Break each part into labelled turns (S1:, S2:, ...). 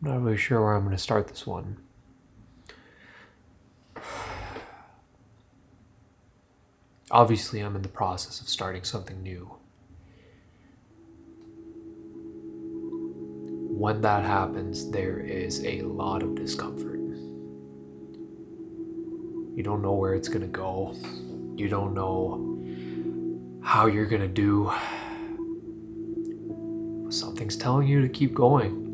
S1: I'm not really sure where I'm going to start this one. Obviously, I'm in the process of starting something new. When that happens, there is a lot of discomfort. You don't know where it's going to go. You don't know how you're going to do. Something's telling you to keep going.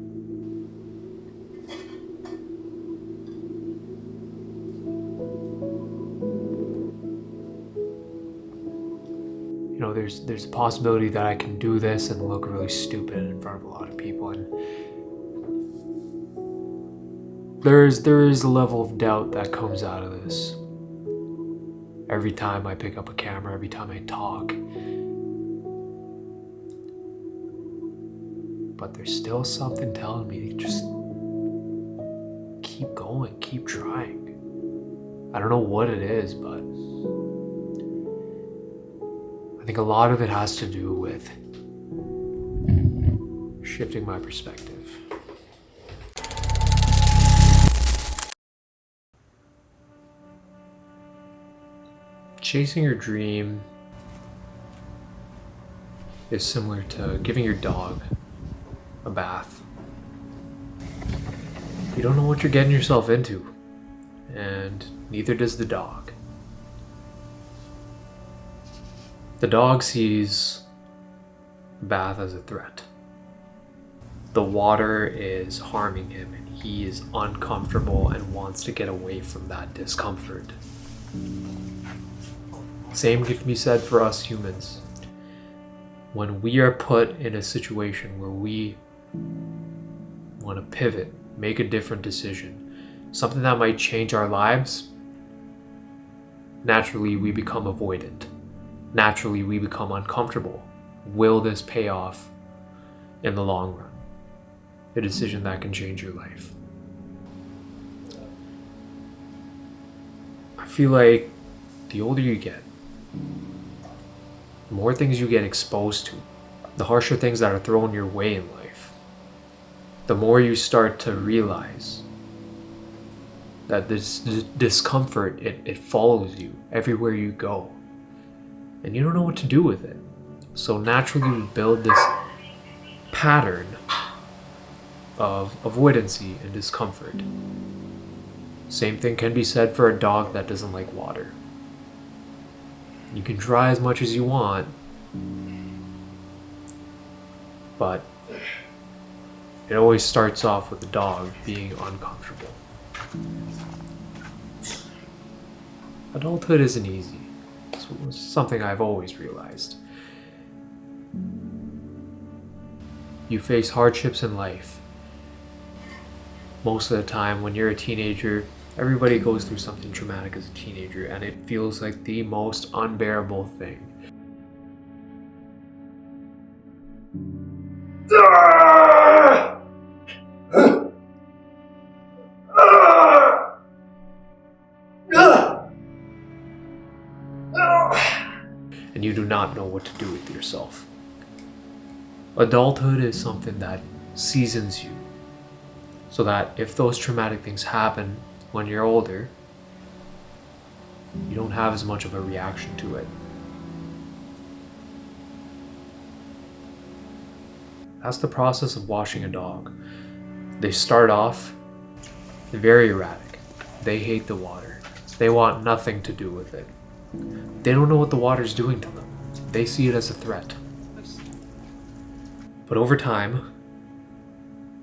S1: There's a possibility that I can do this and look really stupid in front of a lot of people, and there is a level of doubt that comes out of this. Every time I pick up a camera, every time I talk. But there's still something telling me to just keep going, keep trying. I don't know what it is, but I think a lot of it has to do with shifting my perspective. Chasing your dream is similar to giving your dog a bath. You don't know what you're getting yourself into, and neither does the dog. The dog sees the bath as a threat. The water is harming him, and he is uncomfortable and wants to get away from that discomfort. Same can be said for us humans. When we are put in a situation where we want to pivot, make a different decision, something that might change our lives, naturally we become avoidant. Naturally we become uncomfortable. Will this pay off in the long run? A decision that can change your life. I feel like the older you get, the more things you get exposed to, the harsher things that are thrown your way in life, the more you start to realize that this discomfort, it follows you everywhere you go. And you don't know what to do with it. So naturally you build this pattern of avoidancy and discomfort. Same thing can be said for a dog that doesn't like water. You can try as much as you want, but it always starts off with the dog being uncomfortable. Adulthood isn't easy. It's something I've always realized. You face hardships in life. Most of the time when you're a teenager, everybody goes through something traumatic as a teenager, and it feels like the most unbearable thing. And you do not know what to do with yourself. Adulthood is something that seasons you, so that if those traumatic things happen when you're older, you don't have as much of a reaction to it. That's the process of washing a dog. They start off very erratic. They hate the water. They want nothing to do with it. They don't know what the water's doing to them. They see it as a threat. But over time,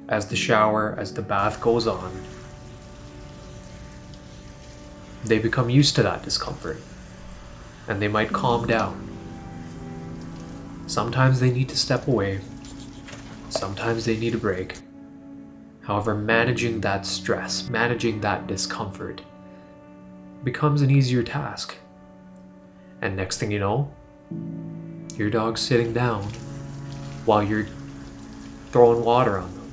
S1: as the bath goes on, they become used to that discomfort, and they might calm down. Sometimes they need to step away. Sometimes they need a break. However, managing that stress, managing that discomfort becomes an easier task. And next thing you know, your dog's sitting down while you're throwing water on them.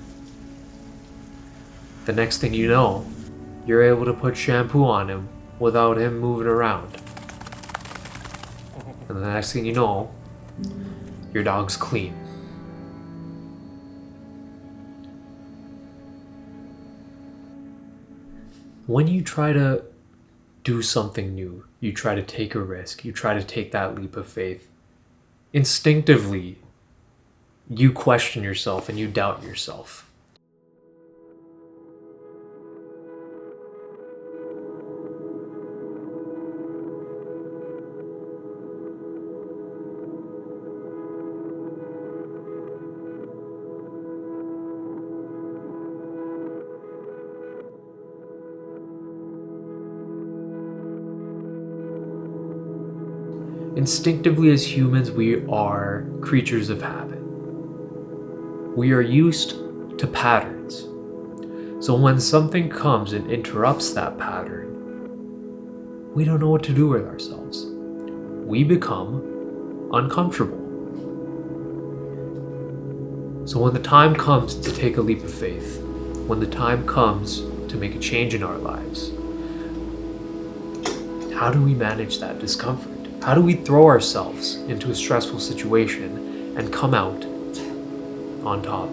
S1: The next thing you know, you're able to put shampoo on him without him moving around. And the next thing you know, your dog's clean. When you try to do something new, you try to take a risk, you try to take that leap of faith, instinctively, you question yourself and you doubt yourself. Instinctively, as humans, we are creatures of habit. We are used to patterns. So when something comes and interrupts that pattern, we don't know what to do with ourselves. We become uncomfortable. So when the time comes to take a leap of faith, when the time comes to make a change in our lives, how do we manage that discomfort? How do we throw ourselves into a stressful situation and come out on top?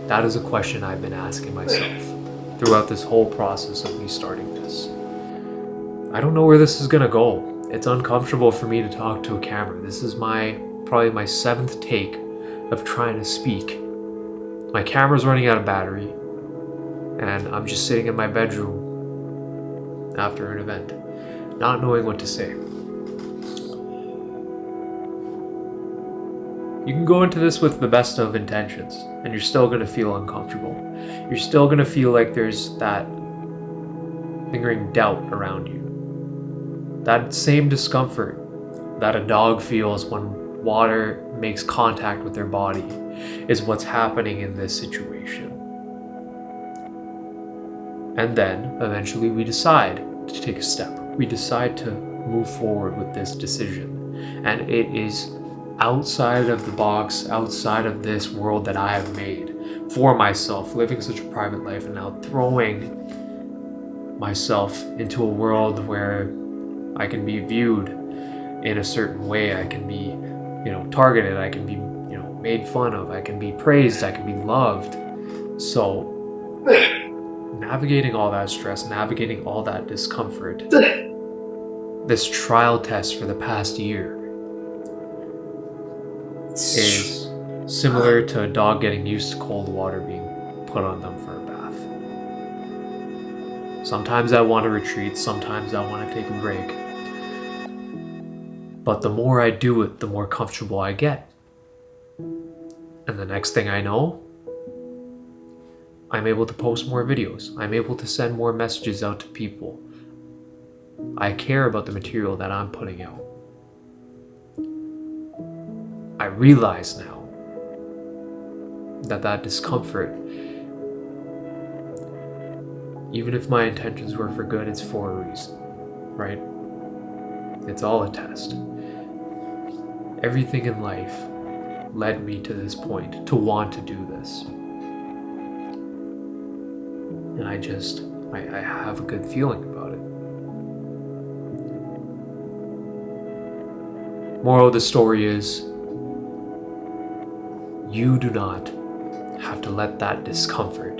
S1: That is a question I've been asking myself throughout this whole process of me starting this. I don't know where this is gonna go. It's uncomfortable for me to talk to a camera. This is probably my 7th take of trying to speak. My camera's running out of battery, and I'm just sitting in my bedroom after an event, not knowing what to say. You can go into this with the best of intentions, and you're still going to feel uncomfortable. You're still going to feel like there's that lingering doubt around you. That same discomfort that a dog feels when water makes contact with their body is what's happening in this situation. And then, eventually, we decide to take a step. We decide to move forward with this decision. And it is outside of the box, outside of this world that I have made for myself, living such a private life, and now throwing myself into a world where I can be viewed in a certain way. I can be, targeted. I can be, made fun of. I can be praised. I can be loved. So navigating all that stress, navigating all that discomfort, this trial test for the past year is similar to a dog getting used to cold water being put on them for a bath. Sometimes I want to retreat, sometimes I want to take a break. But the more I do it, the more comfortable I get. And the next thing I know, I'm able to post more videos. I'm able to send more messages out to people. I care about the material that I'm putting out. I realize now that discomfort, even if my intentions were for good, it's for a reason, right? It's all a test. Everything in life led me to this point, to want to do this. And I have a good feeling about it. Moral of the story is, you do not have to let that discomfort,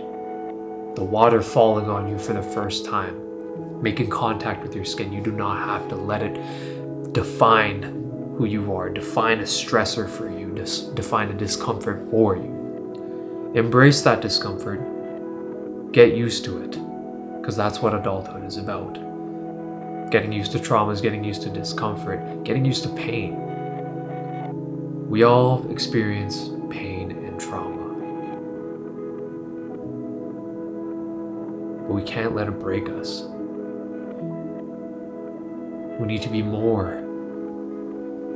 S1: the water falling on you for the first time, making contact with your skin, you do not have to let it define who you are, define a stressor for you, define a discomfort for you. Embrace that discomfort, get used to it, because that's what adulthood is about. Getting used to traumas, getting used to discomfort, getting used to pain. We all experience pain and trauma. But we can't let it break us. We need to be more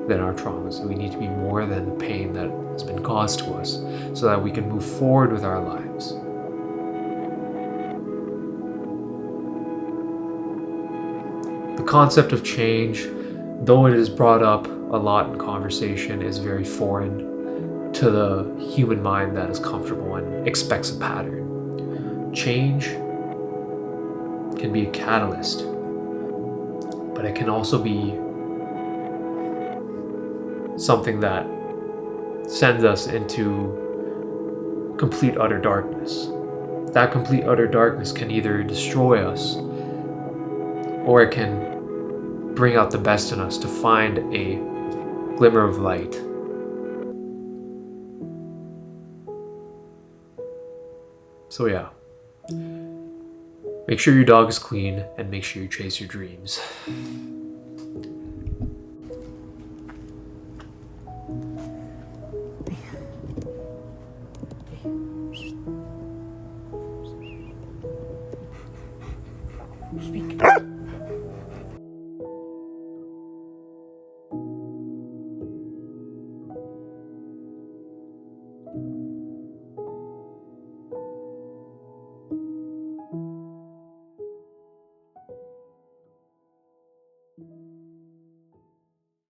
S1: than our traumas. We need to be more than the pain that has been caused to us so that we can move forward with our lives. The concept of change, though it is brought up a lot in conversation, is very foreign to the human mind that is comfortable and expects a pattern. Change can be a catalyst, but it can also be something that sends us into complete utter darkness. That complete utter darkness can either destroy us or it can bring out the best in us to find a glimmer of light. So yeah, make sure your dog is clean and make sure you chase your dreams.